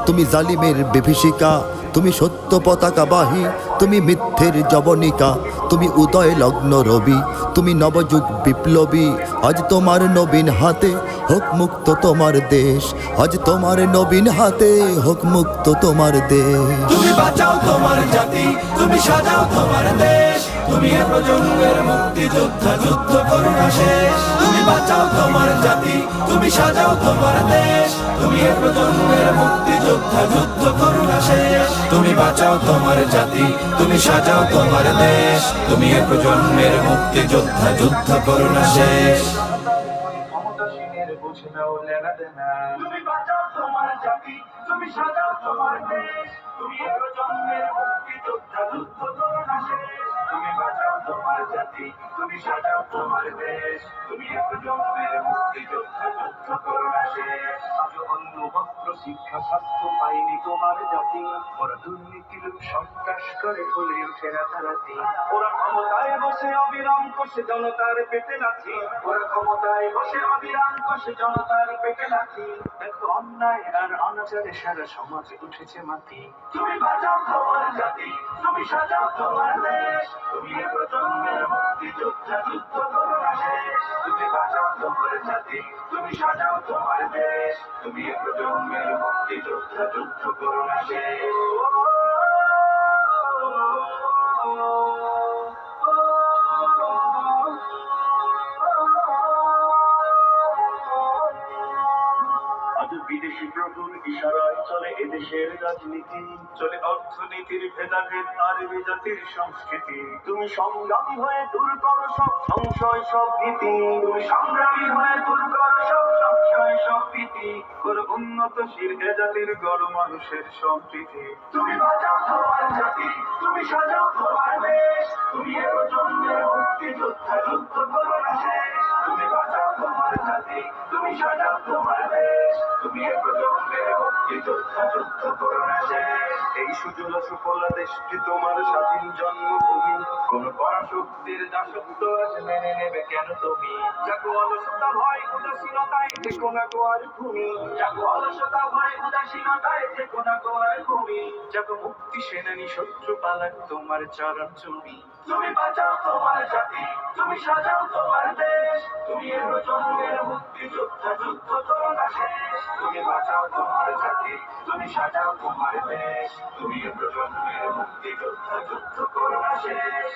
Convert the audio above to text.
তুমি জালিমের বিভীষিকা, তুমি সত্য পতাকাবাহী, তুমি মিথ্যের জবনিকা, তুমি উদয় লগ্ন রবি, তুমি নবযুগ বিপ্লবী। আজ তোমার নবীন হাতে হোক মুক্ত তোমার দেশ, আজ তোমার নবীন হাতে হোক মুক্ত তোমার দেশ। তুমি বাঁচাও তোমার জাতি, তুমি সাজাও তোমার দেশ, তুমি এ প্রজন্মের মুক্তিযোদ্ধা, যুদ্ধ করো না শেষ। তুমি বাঁচাও তোমার জাতি, তুমি সাজাও তোমার দেশ, তুমি এ প্রজন্মের মুক্তিযোদ্ধা, যুদ্ধ করো না শেষ। তুমি বাঁচাও তোমার জাতি, তুমি সাজাও তোমার দেশ, তুমি এ প্রজন্মের মুক্তিযোদ্ধা, যুদ্ধ করো না শেষ। তুমি বাঁচাও তোমার জাতি, তুমি সাজাও তোমার দেশ, তুমি এ প্রজন্মের মুক্তিযোদ্ধা, যুদ্ধ করো না শেষ। তুমি বাঁচাও তোমার জাতি, তুমি সাজাও তোমার দেশ, তুমি এ প্রজন্মের মুক্তিযোদ্ধা, যুদ্ধ করো না শেষ। আজ অন্ন বস্ত্র শিক্ষা স্বাস্থ্য পাইনি তোমার জাতি, ওরা দুর্নীতির সন্ত্রাস করে ফলে ওঠে রাতারাতি। ওরা ক্ষমতায় বসে অবিরাম কষে জনতার পেটে লাথি, ওরা ক্ষমতায় বসে অবিরাম কষে জনতার পেটে লাথি। দেখো অন্যায় আর অনাচারে সারা সমাজ উঠেছে মাটি। তুমি বাঁচাও তোমার জাতি, তুমি সাজাও তোমার দেশ, তুমি এ প্রজন্মের মুক্তিযোদ্ধা, যুদ্ধ করো না শেষ। তুমি বাঁচাও তোমার জাতি, তুমি সাজাও তোমার দেশ, তুমি এ প্রজন্মের মুক্তিযোদ্ধা, যুদ্ধ করো না শেষ। আজ বিদেশি প্রভুর ইশারায় চলে এদেশের রাজনীতি, চলে অর্থনীতির ভেদাভেদ আর বিজাতির সংস্কৃতি। তুমি সংগ্রামী হয়ে দূর করো সব সংশয় সব ভীতি, তুমি সংগ্রামী হয়ে দূর করো সব সংশয় সব ভীতি। করো উন্নতশীল এ জাতির গড় মানুষের সম্প্রীতি। তুমি বাঁচাও তোমার জাতি, তুমি সাজাও তোমার দেশ, তুমি এ প্রজন্মের মুক্তিযোদ্ধা, যুদ্ধ করো না শেষ। তুমি বাঁচাও তোমার জাতি, তুমি সাজাও তোমার দেশ, তুমি এ প্রজন্মের মুক্তিযোদ্ধা, যুদ্ধ করো না শেষ। এই সুজলা সুফলা দেশটি তোমার স্বাধীন জন্মভূমি, কোন পরাশক্তির দাসত্ব আজ মেনে নেবে কেন তুমি? যাকো অলসতা ভয় উদাসীনতায় থেকো না গো আর ঘুমি, যাকো অলসতা ভয় উদাসীনতায় থেকো না গো আর ঘুমি। যাকো মুক্তি সেনানী শত্রু পালাক তোমার চরণ চুমি। তুমি বাঁচাও তোমার জাতি, তুমি সাজাও তোমার দেশ, তুমি এ প্রজন্মের মুক্তিযোদ্ধা, যুদ্ধ করো না শেষ। তুমি বাঁচাও তোমার জাতি, তুমি সাজাও তোমার দেশ, তুমি এ প্রজন্মের মুক্তিযোদ্ধা, যুদ্ধ করো না শেষ।